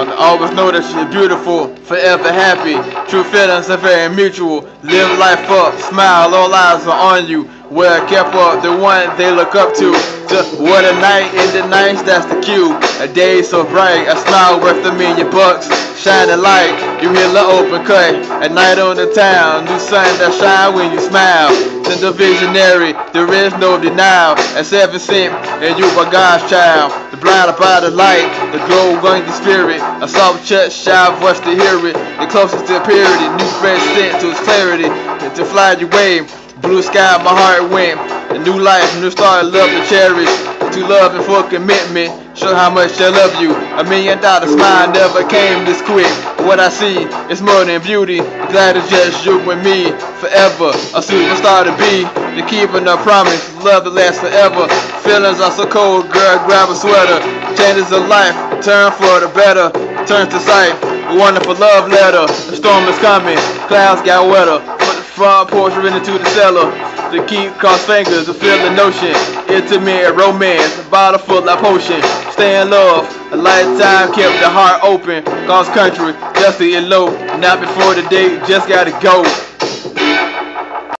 around. Always know that you're beautiful, forever happy. True feelings are very mutual. Live life up, smile, all eyes are on you. Well kept up, the one they look up to. What a night in the nights, that's the cue. A day so bright, a smile worth $1 million bucks. Shining light, you hear the open cut. At night on the town, new sun that shine when you smile. To the visionary, there is no denial. At 7 cent, and you are God's child. The blind by the light, the glow going the spirit. A soft touch, shy voice to hear it. The closest to purity, new fresh scent to its clarity. And to fly your way, blue sky, my heart went. A new life, new start, love to cherish. To love and for commitment, show how much I love you. $1 million smile never came this quick. What I see is more than beauty. Glad it's just you and me, forever. A superstar to be, the keeping a promise, love that lasts forever. Feelings are so cold, girl, grab a sweater. Changes of life, turn for the better. Turns to sight, a wonderful love letter. The storm is coming, clouds got wetter. Put the front porch right into the cellar. To keep cross fingers, to feel the notion. Intimate romance, a bottle full of potion. Stay in love, a lifetime kept the heart open. God's country, just to elope. Not before the date, just gotta go.